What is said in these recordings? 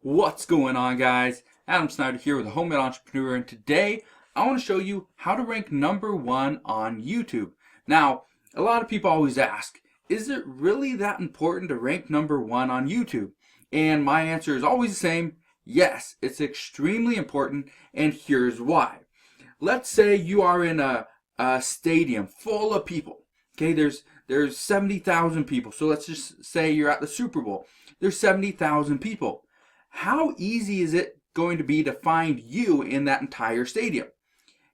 What's going on, guys? Adam Snyder here with a Homemade Entrepreneur, and today I want to show you how to rank #1 on YouTube. Now, a lot of people always ask, is it really that important to rank #1 on YouTube? And my answer is always the same: yes, it's extremely important, and here's why. Let's say you are in a stadium full of people. Okay, there's 70,000 people. So let's just say you're at the Super Bowl. There's 70,000 people. How easy is it going to be to find you in that entire stadium?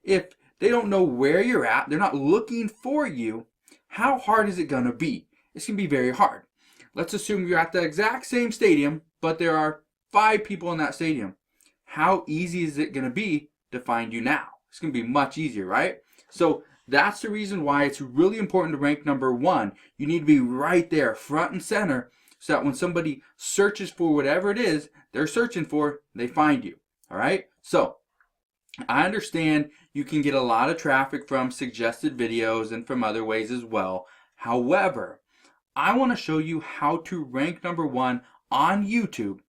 If they don't know where you're at, they're not looking for you, how hard is it going to be? It's going to be very hard. Let's assume you're at the exact same stadium, but there are 5 people in that stadium. How easy is it going to be to find you now? It's going to be much easier, right? So that's the reason why it's really important to rank #1. You need to be right there, front and center, so that when somebody searches for whatever it is they're searching for, they find you. All right? So I understand you can get a lot of traffic from suggested videos and from other ways as well. However, I want to show you how to rank #1 on YouTube,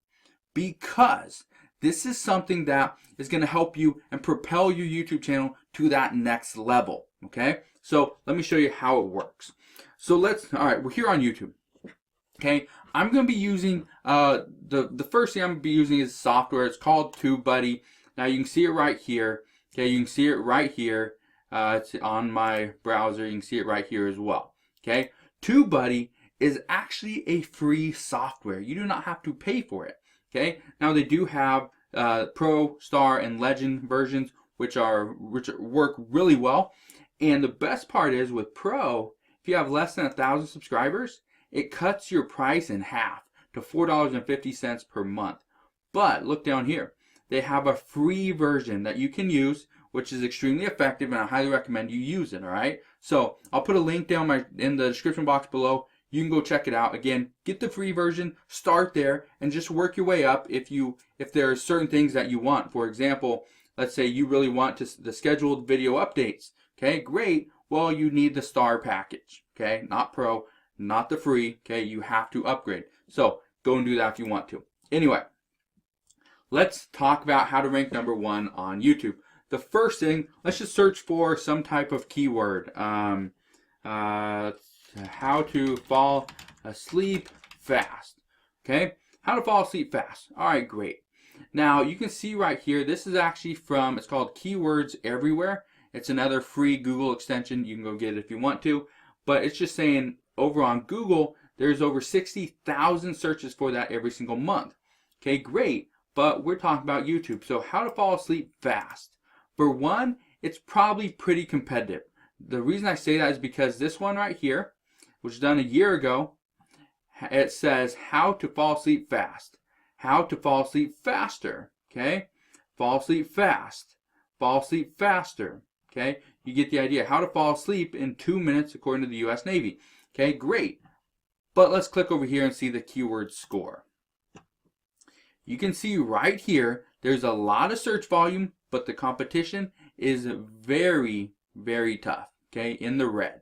because this is something that is going to help you and propel your YouTube channel to that next level. Okay? So let me show you how it works. So all right, we're here on YouTube. Okay, I'm going to be using, the first thing I'm going to be using is software. It's called TubeBuddy. Now you can see it right here. Okay, you can see it right here. It's on my browser. You can see it right here as well. Okay, TubeBuddy is actually a free software. You do not have to pay for it. Okay, now they do have Pro, Star, and Legend versions, which work really well. And the best part is with Pro, if you have less than 1,000 subscribers, it cuts your price in half to $4.50 per month. But look down here. They have a free version that you can use, which is extremely effective, and I highly recommend you use it, all right? So I'll put a link down in the description box below. You can go check it out. Again, get the free version, start there, and just work your way up if there are certain things that you want. For example, let's say you really want the scheduled video updates. Okay, great. Well, you need the Star package, okay? Not Pro. Not the free. Okay, you have to upgrade. So go and do that if you want to. Anyway, let's talk about how to rank #1 on YouTube. The first thing, let's just search for some type of keyword. How to fall asleep fast. Okay, how to fall asleep fast. All right, great. Now you can see right here, this is actually it's called Keywords Everywhere. It's another free Google extension. You can go get it if you want to, but it's just saying over on Google, there's over 60,000 searches for that every single month. Okay, great, but we're talking about YouTube. So how to fall asleep fast. For one, it's probably pretty competitive. The reason I say that is because this one right here, which was done a year ago, it says how to fall asleep fast. How to fall asleep faster. Okay, fall asleep fast. Fall asleep faster. Okay, you get the idea. How to fall asleep in 2 minutes according to the US Navy. Okay, great. But let's click over here and see the keyword score. You can see right here, there's a lot of search volume, but the competition is very, very tough. Okay, in the red.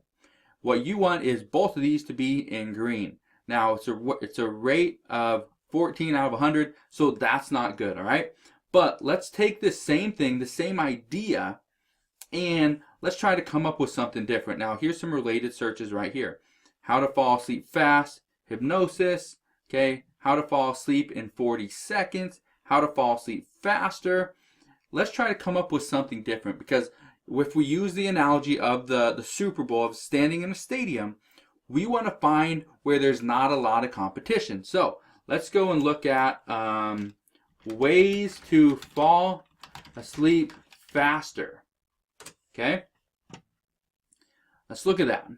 What you want is both of these to be in green. Now, it's a rate of 14 out of 100, so that's not good, all right? But let's take this same thing, the same idea, and let's try to come up with something different. Now, here's some related searches right here. How to fall asleep fast, hypnosis, okay? How to fall asleep in 40 seconds, how to fall asleep faster. Let's try to come up with something different, because if we use the analogy of the Super Bowl, of standing in a stadium, we want to find where there's not a lot of competition. So let's go and look at ways to fall asleep faster. Okay? Let's look at that.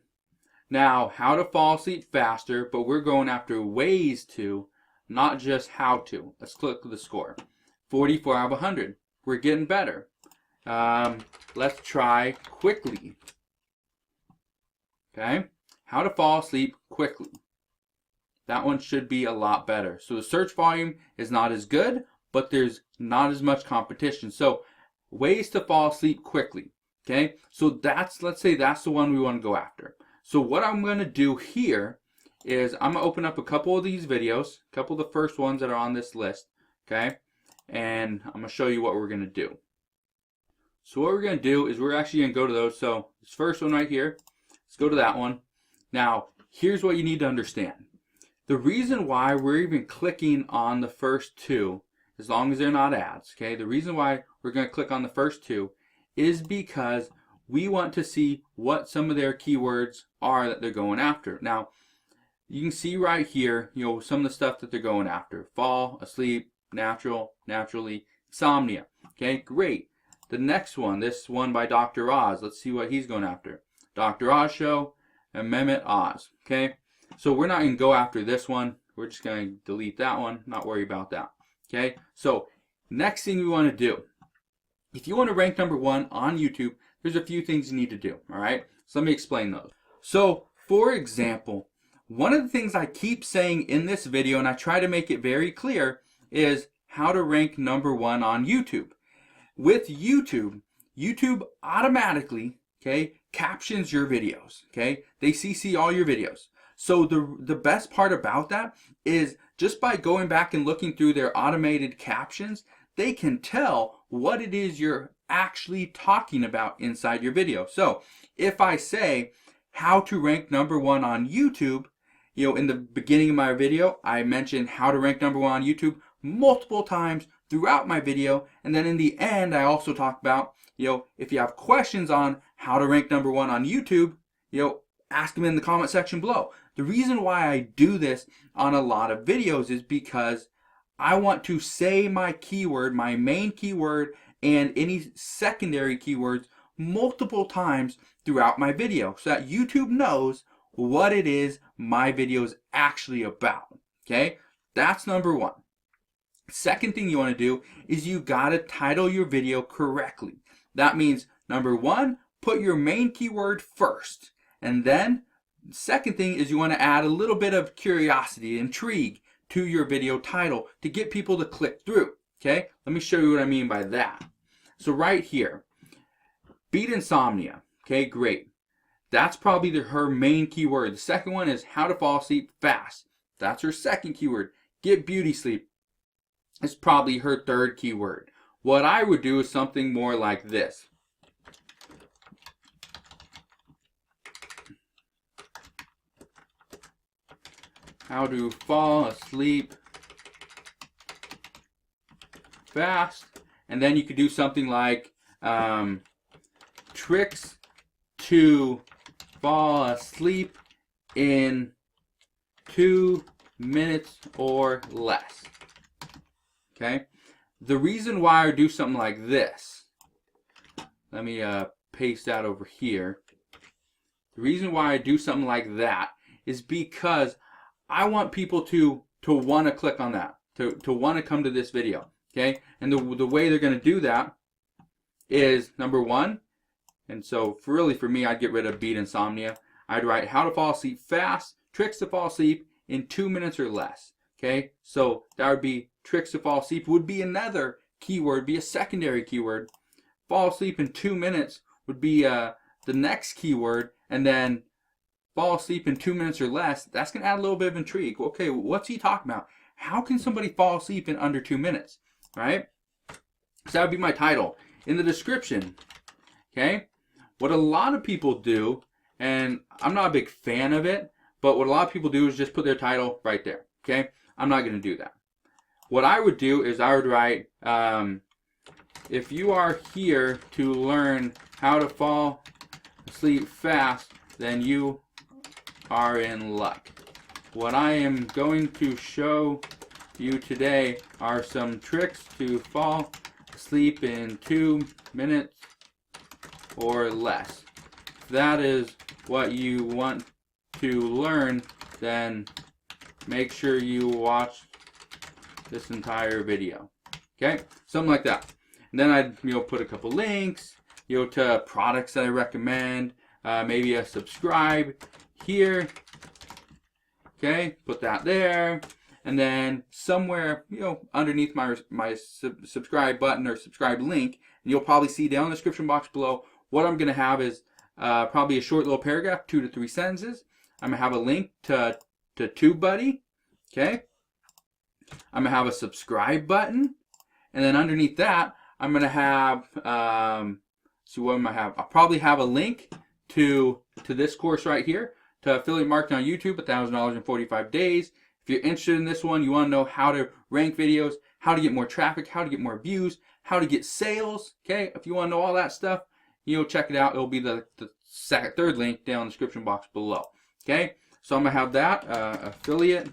Now, how to fall asleep faster, but we're going after ways to, not just how to. Let's click the score. 44 out of 100. We're getting better. Let's try quickly. Okay? How to fall asleep quickly. That one should be a lot better. So the search volume is not as good, but there's not as much competition. So ways to fall asleep quickly. Okay? So let's say that's the one we want to go after. So what I'm going to do here is I'm going to open up a couple of these videos, a couple of the first ones that are on this list. okay? And I'm going to show you what we're going to do. So what we're going to do is we're actually going to go to those. So this first one right here, let's go to that one. Now, here's what you need to understand. The reason why we're even clicking on the first two, as long as they're not ads, okay? The reason why we're going to click on the first two is because we want to see what some of their keywords are that they're going after. Now, you can see right here, some of the stuff that they're going after. Fall, asleep, natural, naturally, insomnia. Okay, great. The next one, this one by Dr. Oz. Let's see what he's going after. Dr. Oz Show and Mehmet Oz. Okay, so we're not going to go after this one. We're just going to delete that one, not worry about that. Okay, so next thing we want to do, if you want to rank number one on YouTube, there's a few things you need to do. All right, so let me explain those. So, for example, one of the things I keep saying in this video, and I try to make it very clear, is how to rank number one on YouTube. With YouTube, YouTube automatically, okay, captions your videos, okay? They CC all your videos. So the best part about that is just by going back and looking through their automated captions, they can tell what it is you're actually talking about inside your video. So if I say how to rank number one on YouTube, in the beginning of my video, I mentioned how to rank number one on YouTube multiple times throughout my video. And then in the end, I also talk about, if you have questions on how to rank number one on YouTube, ask them in the comment section below. The reason why I do this on a lot of videos is because I want to say my keyword, my main keyword, and any secondary keywords multiple times throughout my video so that YouTube knows what it is my video is actually about. Okay, that's number one. Second thing you want to do is you gotta title your video correctly. That means number one, put your main keyword first, and then second thing is you want to add a little bit of curiosity, intrigue to your video title to get people to click through. Okay, let me show you what I mean by that. So right here, beat insomnia. Okay, great. That's probably her main keyword. The second one is how to fall asleep fast. That's her second keyword. Get beauty sleep. It's probably her third keyword. What I would do is something more like this. How to fall asleep fast. And then you could do something like tricks to fall asleep in 2 minutes or less. Okay? The reason why I do something like this, let me paste that over here. The reason why I do something like that is because I want people to want to click on that, to want to come to this video. Okay? And the way they're going to do that is number one, and so for me, I'd get rid of beat insomnia. I'd write how to fall asleep fast, tricks to fall asleep in 2 minutes or less. Okay, so that would be tricks to fall asleep would be another keyword, be a secondary keyword. Fall asleep in 2 minutes would be the next keyword, and then fall asleep in 2 minutes or less, that's going to add a little bit of intrigue. Okay, what's he talking about? How can somebody fall asleep in under 2 minutes, right? So that would be my title. In the description, okay, what a lot of people do, and I'm not a big fan of it, but what a lot of people do is just put their title right there, okay? I'm not going to do that. What I would do is I would write, if you are here to learn how to fall asleep fast, then you are in luck. What I am going to show you today are some tricks to fall asleep in 2 minutes or less. If that is what you want to learn, then make sure you watch this entire video. Okay, something like that. And then I'd put a couple links to products that I recommend, maybe a subscribe here. Okay, put that there, and then somewhere underneath my subscribe button or subscribe link, and you'll probably see down in the description box below, what I'm going to have is probably a short little paragraph, 2 to 3 sentences. I'm going to have a link to TubeBuddy. Okay, I'm going to have a subscribe button. And then underneath that, I'm going to have, so what am I have? I'll probably have a link to this course right here, to affiliate marketing on YouTube, $1,000 in 45 days. If you're interested in this one, you want to know how to rank videos, how to get more traffic, how to get more views, how to get sales, okay? If you want to know all that stuff, you'll check it out. It'll be the third link down in the description box below, okay? So I'm going to have that affiliate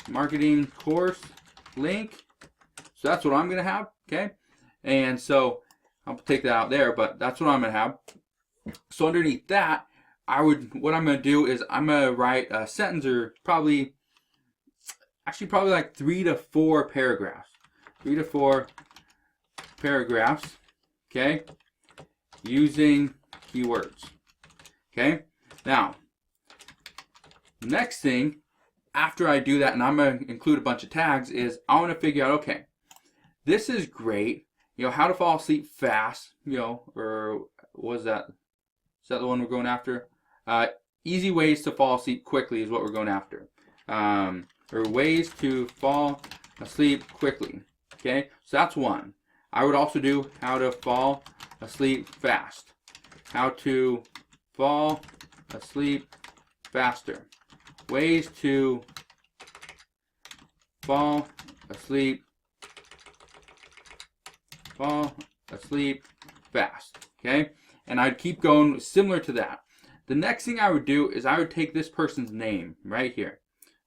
marketing course link. So that's what I'm going to have, okay? And so I'll take that out there, but that's what I'm going to have. So underneath that, what I'm going to do is I'm going to write a sentence, or probably like 3 to 4 paragraphs. 3 to 4 paragraphs, okay? Using keywords, okay? Now, next thing, after I do that, and I'm going to include a bunch of tags, is I want to figure out, okay, this is great, you know, how to fall asleep fast, you know, or what was that? Is that the one we're going after? Easy ways to fall asleep quickly is what we're going after. Or ways to fall asleep quickly. Okay, so that's one. I would also do how to fall asleep fast. How to fall asleep faster. Ways to fall asleep fast. Okay, and I'd keep going similar to that. The next thing I would do is I would take this person's name right here.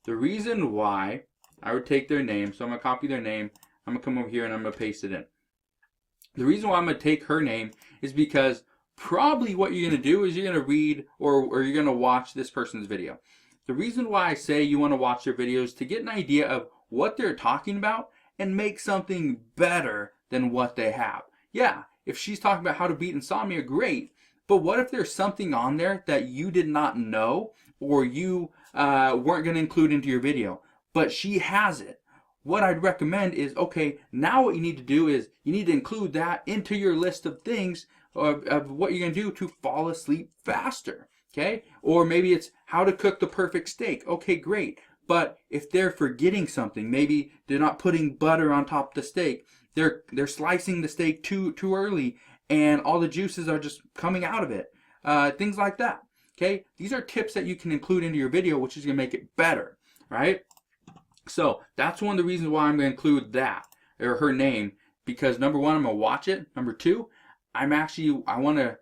The reason why I would take their name, so I'm going to copy their name, I'm going to come over here and I'm going to paste it in. The reason why I'm going to take her name is because probably what you're going to do is you're going to read or you're going to watch this person's video. The reason why I say you want to watch their videos to get an idea of what they're talking about and make something better than what they have. Yeah, if she's talking about how to beat insomnia, great. But what if there's something on there that you did not know or you weren't going to include into your video, but she has it? What I'd recommend is, okay, now what you need to do is you need to include that into your list of things of what you're going to do to fall asleep faster, okay? Or maybe it's how to cook the perfect steak. Okay, great. But if they're forgetting something, maybe they're not putting butter on top of the steak, they're slicing the steak too early, and all the juices are just coming out of it. Things like that. Okay, these are tips that you can include into your video, which is going to make it better, right? So that's one of the reasons why I'm going to include that, or her name, because number one, I'm going to watch it. Number two, I want to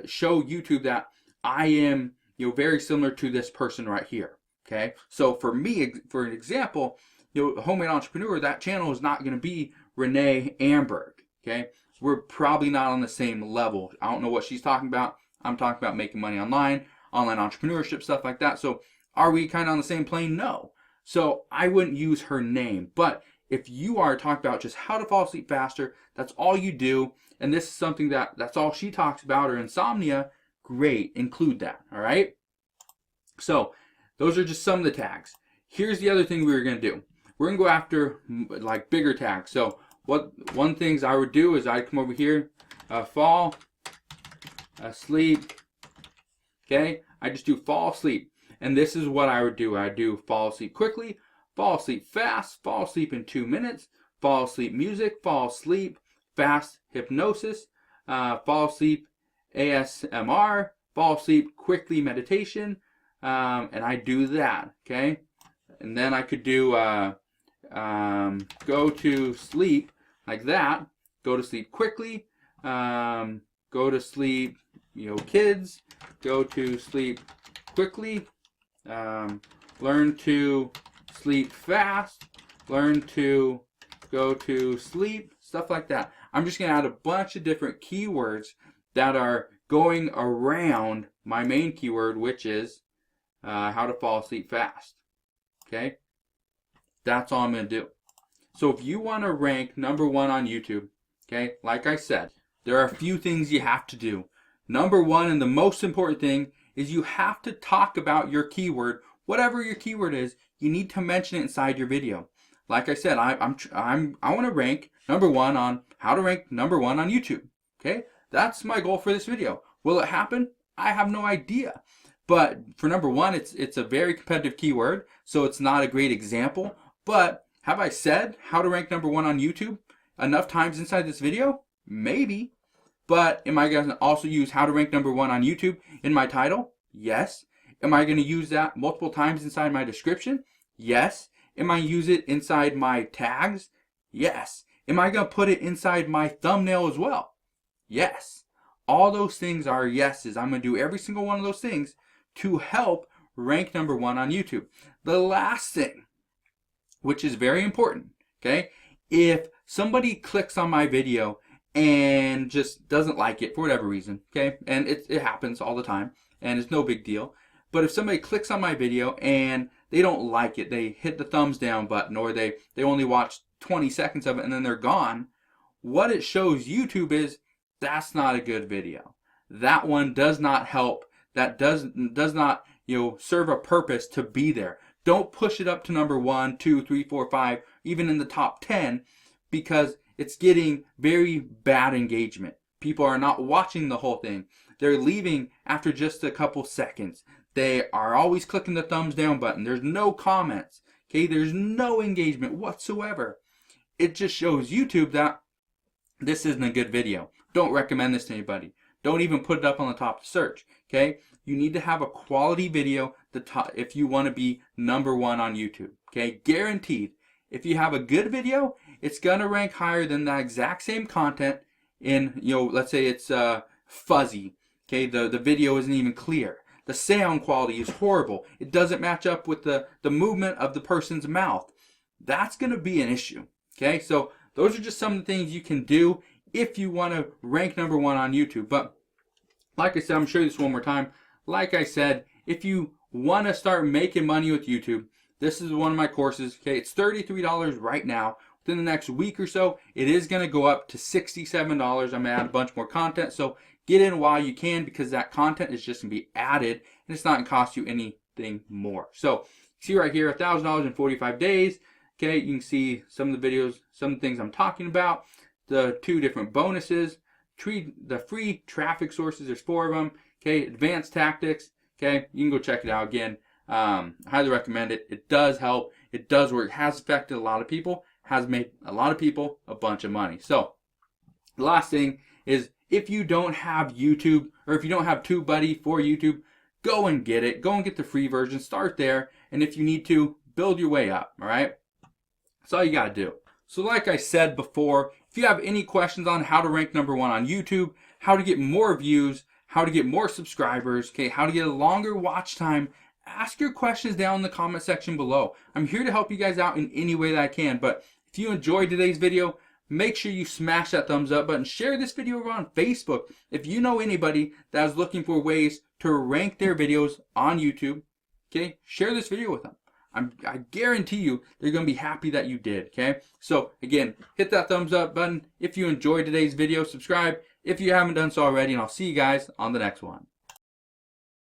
show YouTube that I am, you know, very similar to this person right here. Okay, so for me, for an example, you know, Homemade Entrepreneur, that channel is not going to be Renee Amberg. Okay, we're probably not on the same level. I don't know what she's talking about. I'm talking about making money online entrepreneurship, stuff like that. So are we kind of on the same plane? No. So I wouldn't use her name. But if you are talking about just how to fall asleep faster, that's all you do, and this is something that's all she talks about, or insomnia, great, include that, all right? So those are just some of the tags. Here's the other thing we were going to do. We're going to go after like bigger tags. So one things I would do is I'd come over here, fall asleep, okay? I just do fall asleep. And this is what I would do. I'd do fall asleep quickly, fall asleep fast, fall asleep in 2 minutes, fall asleep music, fall asleep fast hypnosis, fall asleep ASMR, fall asleep quickly meditation, and I do that, okay? And then I could do go to sleep like that, go to sleep quickly, go to sleep, you know, kids, go to sleep quickly, learn to sleep fast, learn to go to sleep, stuff like that. I'm just going to add a bunch of different keywords that are going around my main keyword, which is how to fall asleep fast. Okay? That's all I'm going to do. So if you want to rank #1 on YouTube, okay, like I said, there are a few things you have to do. #1, and the most important thing, is you have to talk about your keyword. Whatever your keyword is, you need to mention it inside your video. Like I said, I want to rank #1 on how to rank #1 on YouTube. Okay, that's my goal for this video. Will it happen? I have no idea. But for #1, it's a very competitive keyword, so it's not a great example. But Have I said how to rank number 1 on YouTube enough times inside this video? Maybe. But am I going to also use how to rank number 1 on YouTube in my title? Yes. Am I going to use that multiple times inside my description? Yes. Am I going to use it inside my tags? Yes. Am I going to put it inside my thumbnail as well? Yes. All those things are yeses. I'm going to do every single one of those things to help rank number 1 on YouTube. The last thing, which is very important, okay? If somebody clicks on my video and just doesn't like it for whatever reason, okay? And it happens all the time, and it's no big deal. But if somebody clicks on my video and they don't like it, they hit the thumbs down button, or they only watch 20 seconds of it and then they're gone, what it shows YouTube is that's not a good video. That one does not help. That does not, serve a purpose to be there. Don't push it up to number 1, 2, 3, 4, 5, even in the top 10, because it's getting very bad engagement. People are not watching the whole thing. They're leaving after just a couple seconds. They are always clicking the thumbs down button. There's no comments. Okay, there's no engagement whatsoever. It just shows YouTube that this isn't a good video. Don't recommend this to anybody. Don't even put it up on the top of the search. Okay, you need to have a quality video if you want to be number 1 on YouTube. Okay, guaranteed. If you have a good video, it's gonna rank higher than that exact same content in, let's say it's fuzzy. Okay, the video isn't even clear. The sound quality is horrible. It doesn't match up with the movement of the person's mouth. That's gonna be an issue. Okay, so those are just some of the things you can do if you want to rank number 1 on YouTube. But like I said, I'm going to show you this one more time. Like I said, if you want to start making money with YouTube, this is one of my courses. Okay, it's $33 right now. Within the next week or so, it is going to go up to $67. I'm going to add a bunch more content. So get in while you can, because that content is just going to be added and it's not going to cost you anything more. So see right here, $1,000 in 45 days. Okay, you can see some of the videos, some of the things I'm talking about, the 2 different bonuses, the free traffic sources, there's 4 of them, okay, advanced tactics, okay, you can go check it out again. Highly recommend it. It does help, it does work, it has affected a lot of people, has made a lot of people a bunch of money. So, the last thing is, if you don't have YouTube, or if you don't have TubeBuddy for YouTube, go and get it, go and get the free version, start there, and if you need to, build your way up, alright? That's all you gotta do. So like I said before, if you have any questions on how to rank number 1 on YouTube, how to get more views, how to get more subscribers, okay, how to get a longer watch time, ask your questions down in the comment section below. I'm here to help you guys out in any way that I can. But if you enjoyed today's video, make sure you smash that thumbs up button. Share this video over on Facebook. If you know anybody that is looking for ways to rank their videos on YouTube, okay, share this video with them. I guarantee you they're going to be happy that you did, okay? So, again, hit that thumbs up button if you enjoyed today's video. Subscribe if you haven't done so already, and I'll see you guys on the next one.